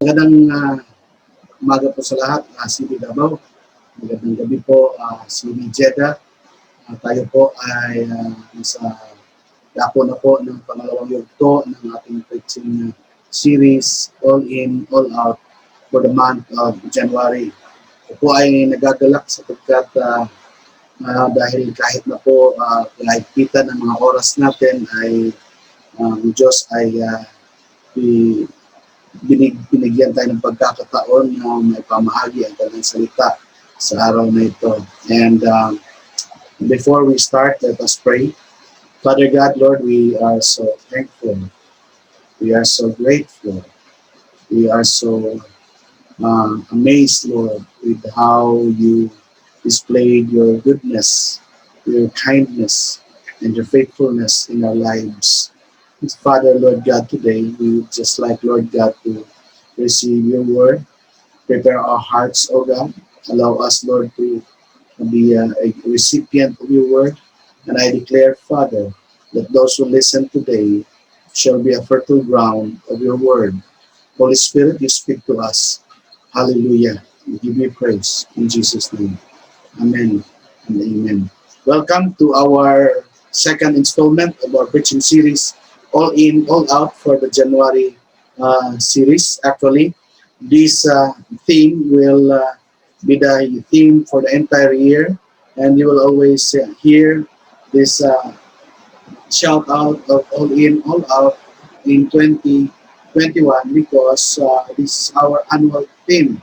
Magandang umaga po sa lahat, si Davao. Magandang gabi po, si Jeddah. Tayo po ay nasa dako na po ng pangalawang yugto ng ating preaching series, All In, All Out, for the month of January. Ito po ay nagagalak sapagkat dahil kahit na po kahit ng mga oras natin ay ang Diyos ay binigyan tayo ng pagkakataon na may pamahagi ang kanyang salita sa araw na ito. And before we start, let us pray. Father God, Lord, we are so thankful. We are so grateful. We are so amazed, Lord, with how you displayed your goodness, your kindness, and your faithfulness in our lives. Father, Lord God, today we would just like, Lord God, to receive your word. Prepare our hearts, O God. Allow us, Lord, to be a recipient of your word. And I declare, Father, that those who listen today shall be a fertile ground of your word. Holy Spirit, you speak to us. Hallelujah. We give you praise in Jesus' name. Amen and amen. Welcome to our second installment of our preaching series, All In, All Out, for the January series. Actually, this theme will be the theme for the entire year, and you will always hear this shout out of All In, All Out in 2021 because this is our annual theme.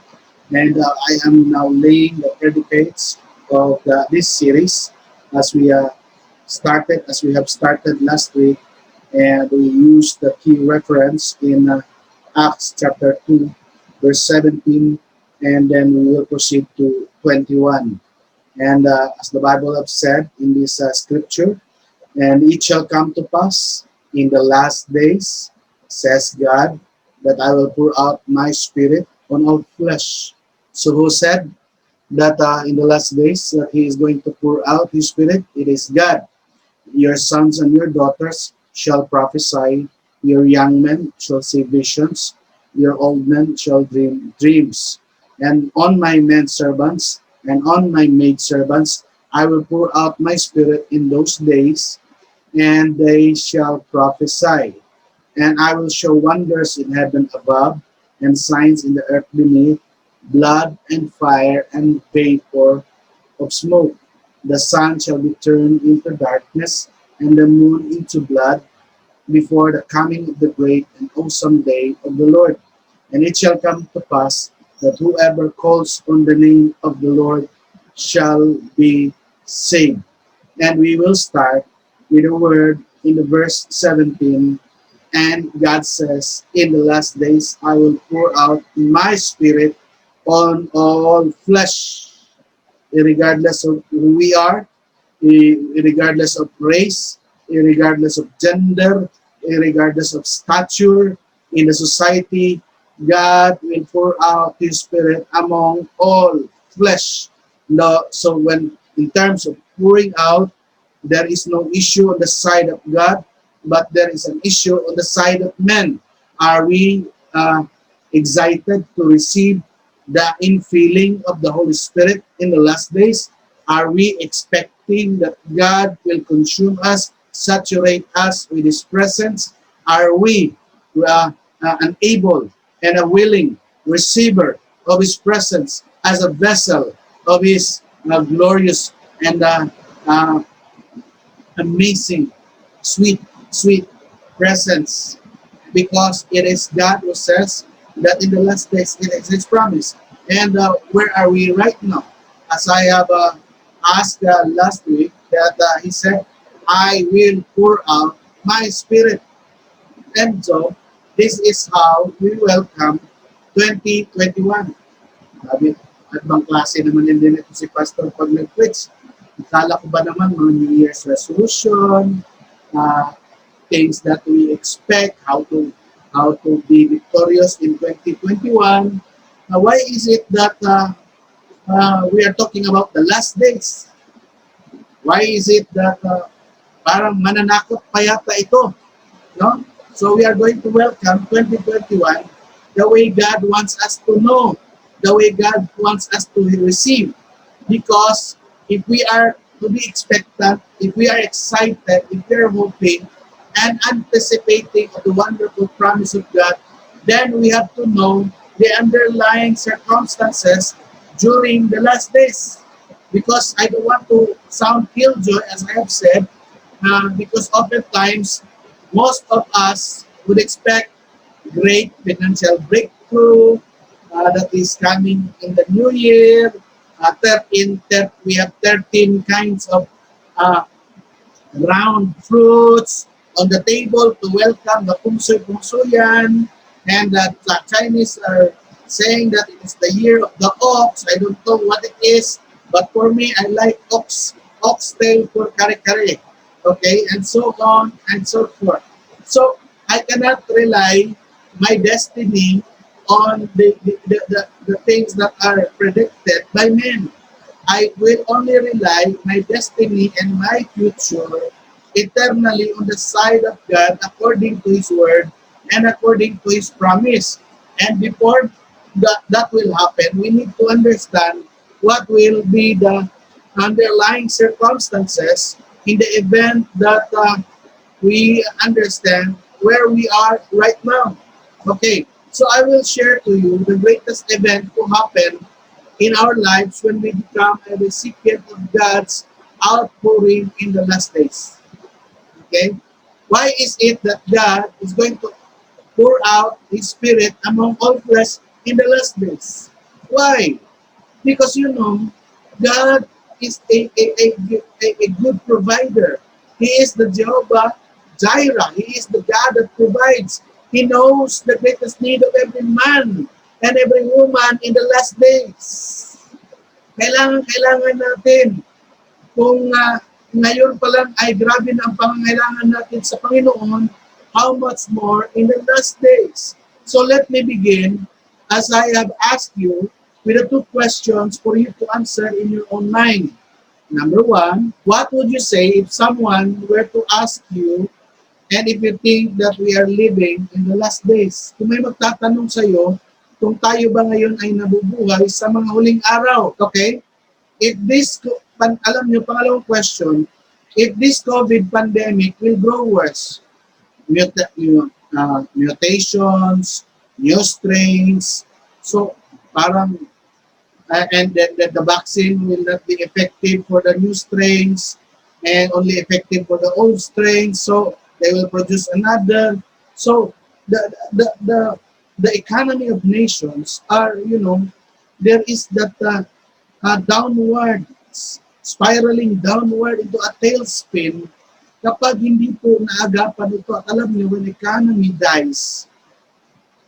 And I am now laying the predicates of this series as we have started last week, and we used the key reference in Acts chapter 2, verse 17, and then we will proceed to 21. And as the Bible has said in this scripture, and it shall come to pass in the last days, says God, that I will pour out my spirit on all flesh. So who said that in the last days that he is going to pour out his spirit? It is God. Your sons and your daughters shall prophesy, your young men shall see visions, your old men shall dream dreams. And on my men servants and on my maid servants I will pour out my spirit in those days, and they shall prophesy. And I will show wonders in heaven above, and signs in the earth beneath, blood and fire and vapor of smoke. The sun shall be turned into darkness, and the moon into blood, before the coming of the great and awesome day of the Lord. And it shall come to pass that whoever calls on the name of the Lord shall be saved. And we will start with a word in the verse 17. And God says, in the last days I will pour out my spirit on all flesh, regardless of who we are, regardless of race, regardless of gender, regardless of stature in the society. God will pour out His Spirit among all flesh. No, so when in terms of pouring out, there is no issue on the side of God, but there is an issue on the side of men. Are we excited to receive the infilling of the Holy Spirit in the last days? Are we expecting that God will consume us, saturate us with His presence? Are we an able and a willing receiver of His presence as a vessel of His glorious and amazing, sweet presence? Because it is God who says that in the last days it is His promise. And where are we right now? As I have asked last week, that He said, I will pour out my spirit. And so, this is how we welcome 2021. Sabi, at bang klase naman din ito si Pastor pag nag-preach. Akala ko ba naman mga New Year's resolution, things that we expect, how to be victorious in 2021. Why is it that we are talking about the last days? Why is it that parang mananakot pa yata ito? No? So we are going to welcome 2021 the way God wants us to know, the way God wants us to receive. Because if we are to be expectant, if we are excited, if we are hoping and anticipating of the wonderful promise of God, then we have to know the underlying circumstances during the last days. Because I don't want to sound killjoy, as I have said, because oftentimes most of us would expect great financial breakthrough that is coming in the new year. We have 13 kinds of uh, round fruits on the table to welcome the Pungsoy Pungsoyan, and that the Chinese are saying that it is the year of the ox. I don't know what it is, but for me, I like oxtail for kare-kare. Okay, and so on and so forth. So I cannot rely my destiny on the things that are predicted by men. I will only rely my destiny and my future eternally on the side of God according to His word and according to His promise. And before that will happen, we need to understand what will be the underlying circumstances in the event that we understand where we are right now. Okay, so I will share to you the greatest event to happen in our lives when we become a recipient of God's outpouring in the last days. Okay? Why is it that God is going to pour out His Spirit among all flesh in the last days? Why? Because God is a good provider. He is the Jehovah Jireh. He is the God that provides. He knows the greatest need of every man and every woman in the last days. Kailangan natin. Kung ngayon pa lang ay grabe na ang pangangailangan natin sa Panginoon, how much more in the last days? So let me begin, as I have asked you, with the two questions for you to answer in your own mind. Number one, what would you say if someone were to ask you, and if you think that we are living in the last days? Kung may magtatanong sa iyo, kung tayo ba ngayon ay nabubuhay sa mga huling araw, okay? If this, alam nyo, pangalawang question, if this COVID pandemic will grow worse, mutations, new strains, so parang, and then the vaccine will not be effective for the new strains and only effective for the old strains, so they will produce another. So the economy of nations are, there is that downward, spiraling downward into a tailspin kapag hindi po naagapan ito. At alam niyo, when economy dies,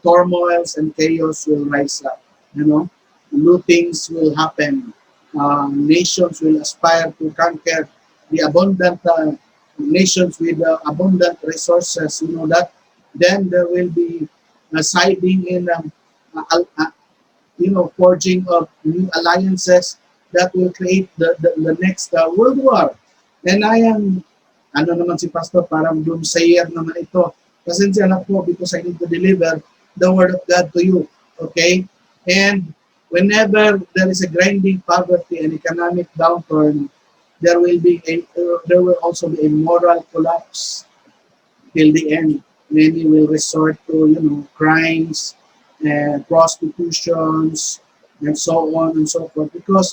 turmoils and chaos will rise up. Lootings will happen. Nations will aspire to conquer the abundant nations with abundant resources. That then there will be a siding in forging of new alliances that will create the next World War. And I am, naman si Pastor, parang doomsayer naman ito. Pasensya na po because I need to deliver the Word of God to you. Okay? And whenever there is a grinding poverty and economic downturn, there will also be a moral collapse till the end. Many will resort to, crimes and prostitutions and so on and so forth because,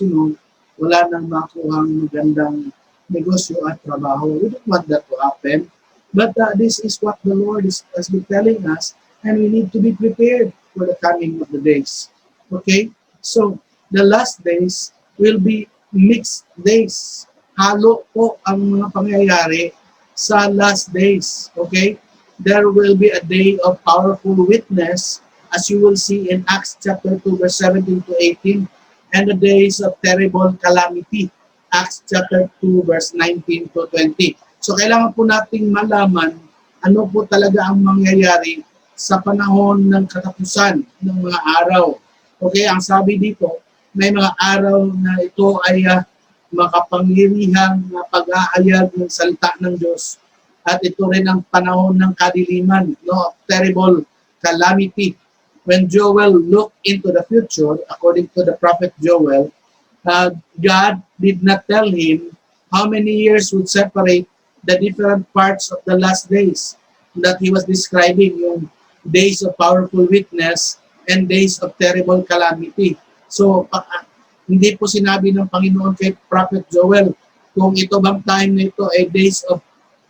wala nang makuhang magandang negosyo at trabaho. We don't want that to happen. But this is what the Lord has been telling us, and we need to be prepared for the coming of the days. Okay? So, the last days will be mixed days. Halo po ang mga pangyayari sa last days. Okay? There will be a day of powerful witness, as you will see in Acts chapter 2, verse 17 to 18, and the days of terrible calamity, Acts chapter 2, verse 19 to 20. So, kailangan po nating malaman ano po talaga ang mangyayari sa panahon ng katapusan ng mga araw. Okay, ang sabi dito, may mga araw na ito ay makapangyarihang pag-aayag ng salita ng Diyos. At ito rin ang panahon ng kadiliman, terrible calamity. when Joel looked into the future, according to the prophet Joel, God did not tell him how many years would separate the different parts of the last days that he was describing, yung days of powerful witness and days of terrible calamity. So, hindi po sinabi ng Panginoon kay Prophet Joel kung ito bang time nito ay days of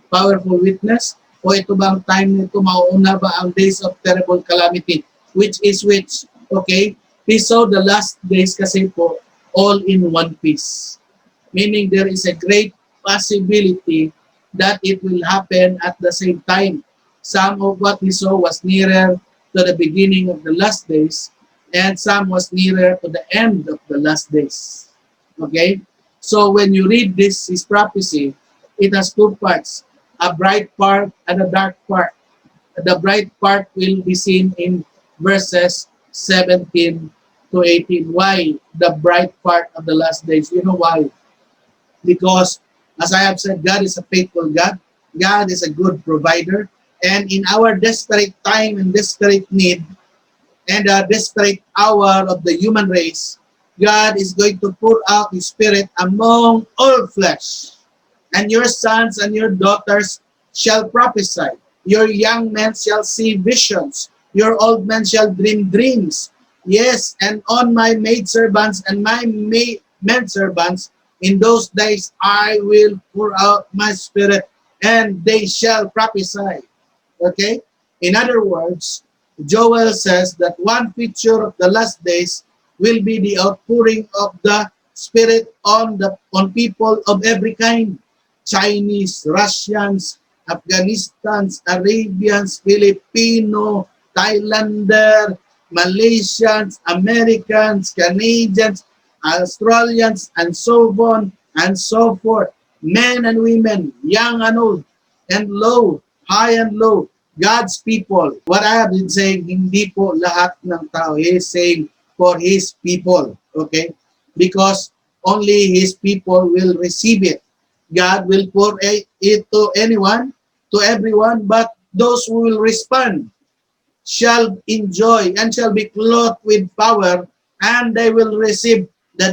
powerful witness o ito bang time nito mauuna ba ang days of terrible calamity. Which is which? Okay? He saw the last days kasi po all in one piece. Meaning there is a great possibility that it will happen at the same time. Some of what we saw was nearer to the beginning of the last days, and some was nearer to the end of the last days. Okay? So when you read this prophecy, it has two parts, a bright part and a dark part. The bright part will be seen in verses 17 to 18. Why the bright part of the last days? You know why? Because, as I have said, God is a faithful God. God is a good provider. And in our desperate time and desperate need and a desperate hour of the human race, God is going to pour out His Spirit among all flesh. And your sons and your daughters shall prophesy. Your young men shall see visions. Your old men shall dream dreams. Yes, and on my maidservants and my menservants, in those days I will pour out my Spirit, and they shall prophesy. Okay? In other words, Joel says that one feature of the last days will be the outpouring of the Spirit on people of every kind. Chinese, Russians, Afghanistans, Arabians, Filipino, Thailander, Malaysians, Americans, Canadians, Australians, and so on and so forth. Men and women, young and old, and low, high and low, God's people. What I have been saying, hindi po lahat ng tao. He is saying for His people. Okay? Because only His people will receive it. God will pour it to anyone, to everyone, but those who will respond shall enjoy and shall be clothed with power, and they will receive the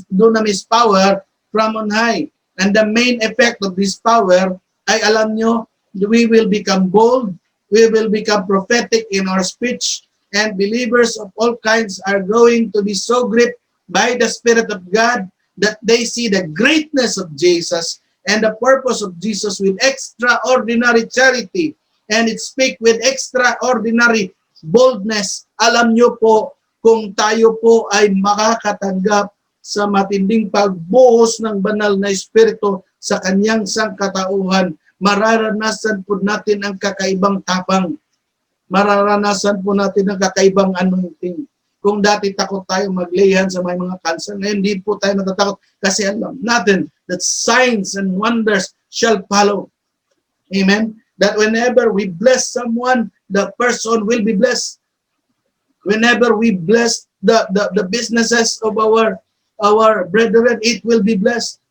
dunamis power from on high. And the main effect of this power ay alam nyo, we will become bold, we will become prophetic in our speech, and believers of all kinds are going to be so gripped by the Spirit of God that they see the greatness of Jesus and the purpose of Jesus with extraordinary charity, and it speak with extraordinary boldness. Alam nyo po, kung tayo po ay makakatanggap sa matinding pagbuhos ng banal na Espiritu sa kanyang sangkatauhan, mararanasan po natin ang kakaibang tapang. Mararanasan po natin ang kakaibang anointing. Kung dati takot tayo maglayhan sa mga cancer, ngayon hindi po tayo natatakot kasi alam natin that signs and wonders shall follow. Amen? That whenever we bless someone, the person will be blessed. Whenever we bless the businesses of our brethren, it will be blessed.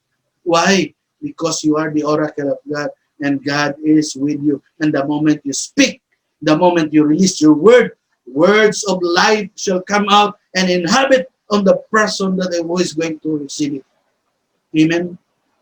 Why? Because you are the oracle of God, and God is with you. And the moment you speak, the moment you release your word, words of life shall come out and inhabit on the person that is going to receive it. Amen?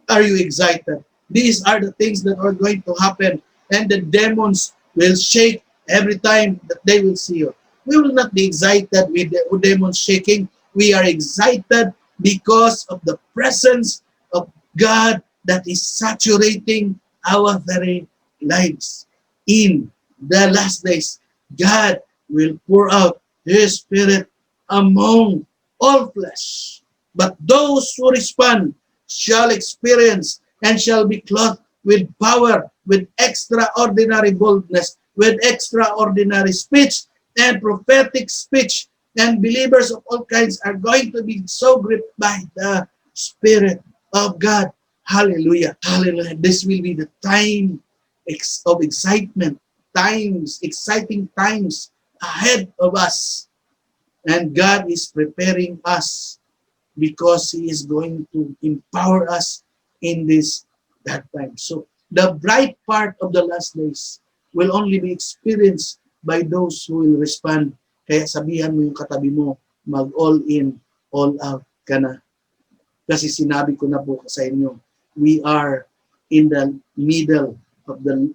Are you excited? These are the things that are going to happen, and the demons will shake every time that they will see you. We will not be excited with the demons shaking. We are excited because of the presence of God that is saturating our very lives. In the last days, God will pour out His Spirit among all flesh. But those who respond shall experience and shall be clothed with power, with extraordinary boldness, with extraordinary speech and prophetic speech. And believers of all kinds are going to be so gripped by the Spirit of God. Hallelujah. Hallelujah. This will be the time of excitement, exciting times ahead of us. And God is preparing us because He is going to empower us in that time. So the bright part of the last days will only be experienced by those who will respond Kaya sabihan mo yung katabi mo, mag all in, all out ka na. Kasi sinabi ko na po sa inyo, we are in the middle of the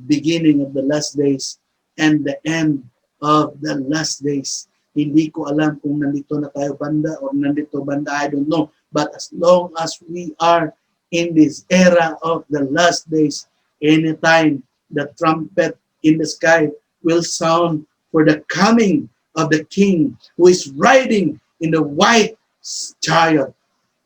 beginning of the last days and the end of the last days. Hindi ko alam kung nandito na tayo banda or nandito banda, I don't know. But as long as we are in this era of the last days, anytime the trumpet in the sky will sound for the coming of the King who is riding in the white chariot.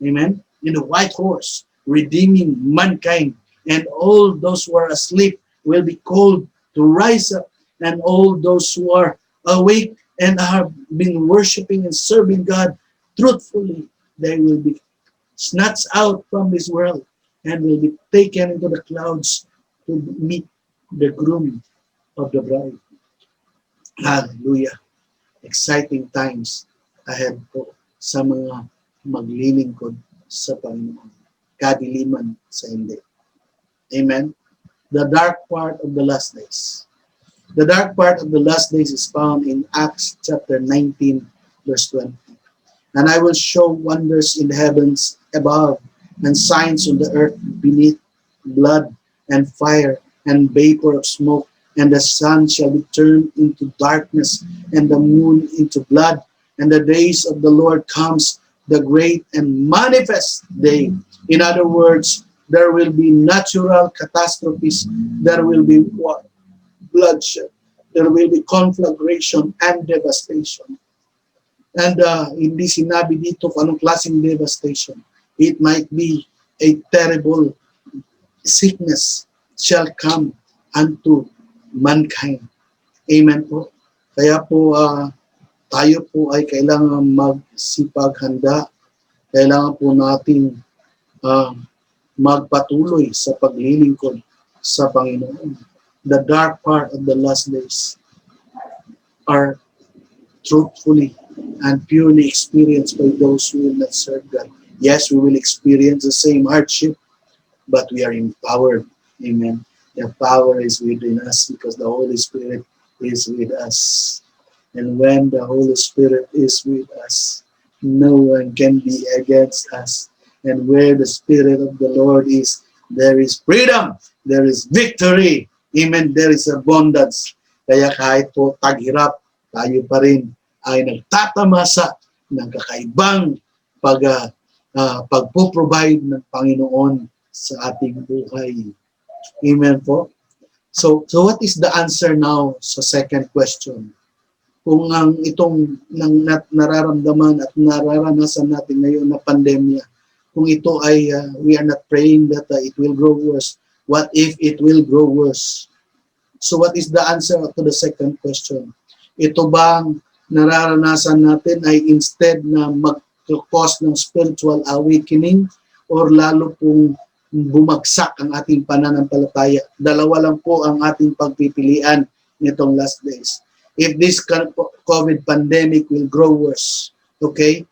Amen? In the white horse, redeeming mankind. And all those who are asleep will be called to rise up. And all those who are awake and have been worshiping and serving God truthfully, they will be snatched out from this world and will be taken into the clouds to meet the groom of the bride. Hallelujah. Exciting times ahead po sa mga maglilingkod sa Panginoon. Kadiliman sa hindi. Amen? The dark part of the last days. The dark part of the last days is found in Acts chapter 19, verse 20. And I will show wonders in the heavens above and signs on the earth beneath, blood and fire and vapor of smoke. And the sun shall be turned into darkness and the moon into blood. And the days of the Lord comes, the great and manifest day. In other words, there will be natural catastrophes. There will be bloodshed. There will be conflagration and devastation. And hindi sinabi dito kung anong klaseng devastation. It might be a terrible sickness shall come unto mankind. Amen po. Kaya po tayo po ay kailangan magsipaghanda. Kailangan po natin magpatuloy sa paglilingkod sa Panginoon. The dark part of the last days are truthfully and purely experienced by those who will not serve God. Yes, we will experience the same hardship, but we are empowered. Amen. The power is within us because the Holy Spirit is with us. And when the Holy Spirit is with us, no one can be against us. And where the Spirit of the Lord is, there is freedom, there is victory. Amen. There is abundance. Kaya kahit po taghirap, tayo pa rin ay nagtatamasa ng kakaibang pagpo-provide ng Panginoon sa ating buhay. Amen po. So what is the answer now sa second question? Kung ang itong nararamdaman at nararanasan natin ngayon na pandemya, kung ito ay we are not praying that it will grow worse. What if it will grow worse? So what is the answer to the second question? Ito bang nararanasan natin ay instead na mag-cause ng spiritual awakening or lalo pong bumagsak ang ating pananampalataya? Dalawa lang po ang ating pagpipilian nitong last days. If this COVID pandemic will grow worse, okay,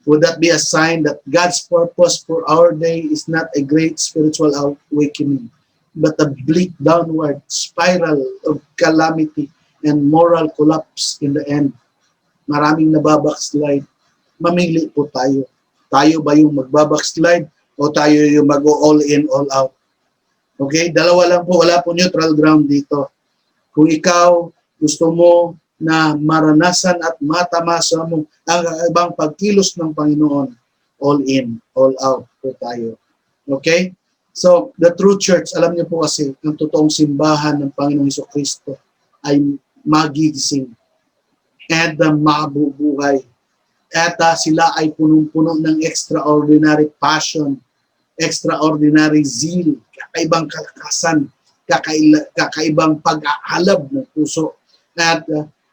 would that be a sign that God's purpose for our day is not a great spiritual awakening, but a bleak downward spiral of calamity and moral collapse in the end? Maraming nababackslide. Mamili po tayo. Tayo ba yung magbabackslide o tayo yung mag-all in, all out? Okay? Dalawa lang po. Wala po neutral ground dito. Kung ikaw gusto mo na maranasan at matamasa mo ang ibang pagkilos ng Panginoon, all in, all out po tayo. Okay? So, the true church, alam niyo po kasi, ang totoong simbahan ng Panginoong Jesucristo ay magigising at mabubuhay. At sila ay punong-puno ng extraordinary passion, extraordinary zeal, kakaibang kalakasan, kakaibang pag-aalab ng puso,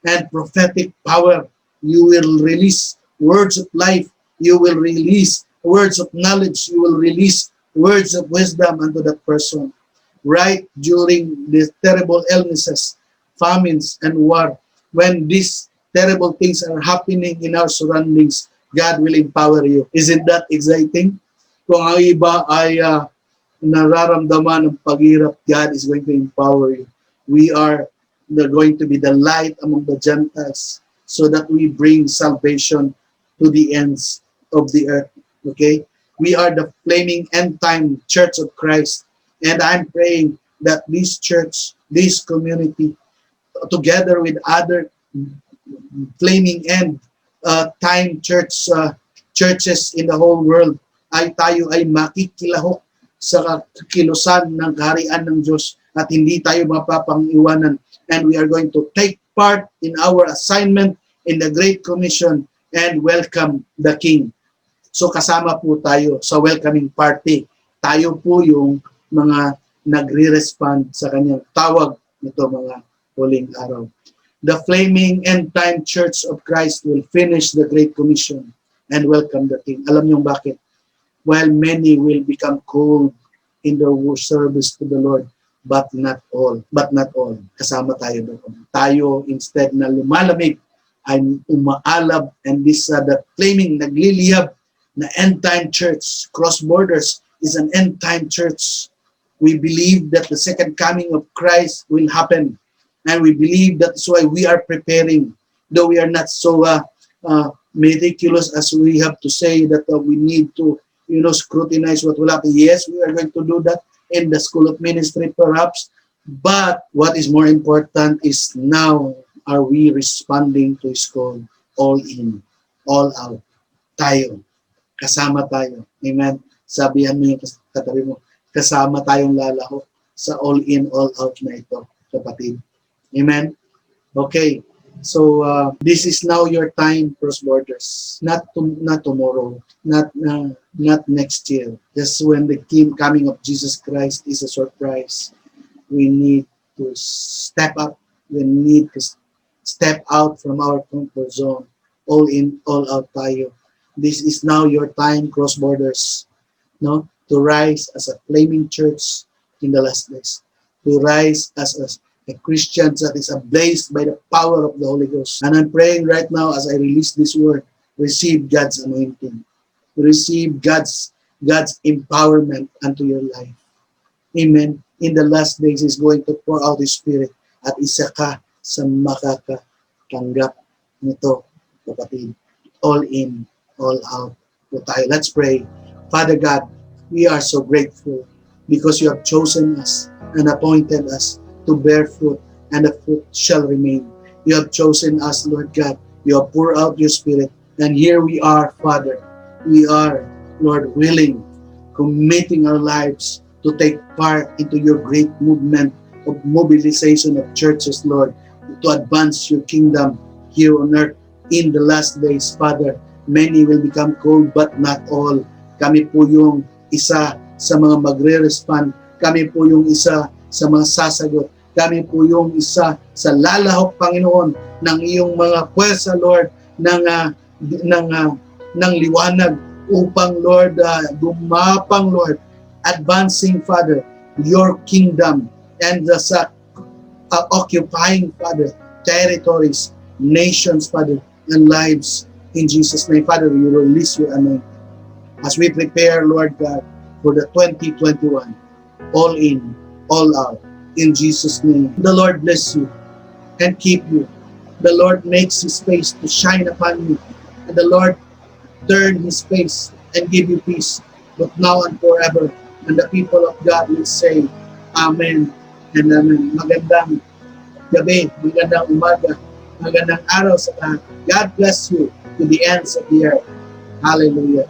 and prophetic power. You will release words of life. You will release words of knowledge. You will release words of wisdom unto that person. Right during these terrible illnesses, famines, and war, when these terrible things are happening in our surroundings, God will empower you. Isn't that exciting? Kung ang iba ay nararamdaman ng paghirap, God is going to empower you. We are They're going to be the light among the Gentiles so that we bring salvation to the ends of the earth. Okay? We are the flaming end time church of Christ. And I'm praying that this church, this community, together with other flaming end time churches in the whole world, ay tayo ay makikilahok sa kilusan ng kaharian ng Diyos at hindi tayo mapapang-iwanan. And we are going to take part in our assignment in the Great Commission and welcome the King. So kasama po tayo sa welcoming party. Tayo po yung mga nagre-respond sa kanyang tawag nito mga huling araw. The flaming end-time Church of Christ will finish the Great Commission and welcome the King. Alam niyo bakit? While many will become cold in their service to the Lord, but not all. But not all. Kasama tayo doon. Tayo, instead na lumalamig, ay umaalab, and this the flaming, nagliliyab na end-time church. Cross Borders is an end-time church. We believe that the second coming of Christ will happen. And we believe that's why we are preparing. Though we are not so meticulous as we have to say that we need to scrutinize what will happen. Yes, we are going to do that in the School of Ministry perhaps. But what is more important is now are we responding to His call all in, all out. Tayo. Kasama tayo. Amen. Sabihan mo yung katabi mo, kasama tayong lalaho sa all in, all out na ito, kapatid. Amen. Okay. So this is now your time, Cross Borders. Not tomorrow, not next year. Just when the coming of Jesus Christ is a surprise, we need to step up. We need to step out from our comfort zone. All in, all out tayo. This is now your time, Cross Borders, no, to rise as a flaming church in the last days. To rise as a Christian that is ablaze by the power of the Holy Ghost. And I'm praying right now as I release this word, receive God's anointing. Receive God's empowerment unto your life. Amen. In the last days, He's going to pour out His Spirit at isa ka sa makakatanggap nito, kapatid. All in, all out po tayo. Let's pray. Father God, we are so grateful because You have chosen us and appointed us to bear fruit, and the fruit shall remain. You have chosen us, Lord God. You have poured out Your Spirit, and here we are, Father. We are, Lord, willing, committing our lives to take part into Your great movement of mobilization of churches, Lord, to advance Your kingdom here on earth in the last days, Father. Many will become cold, but not all. Kami po yung isa sa mga magre-respond. Kami po yung isa sa mga sasagot. Kami po yung isa sa lalahok, Panginoon, ng Iyong mga pwersa, Lord, ng liwanag upang, Lord, gumapang, Lord, advancing, Father, Your kingdom and occupying, Father, territories, nations, Father, and lives. In Jesus' name, Father, You release Your anointing as we prepare, Lord God, for the 2021, all in, all out. In Jesus' name. The Lord bless you and keep you. The Lord makes His face to shine upon you. And the Lord turn His face and give you peace, but now and forever. And the people of God will say, Amen and Amen. Magandang gabi, magandang umaga, magandang araw sa lahat. God bless you to the ends of the earth. Hallelujah.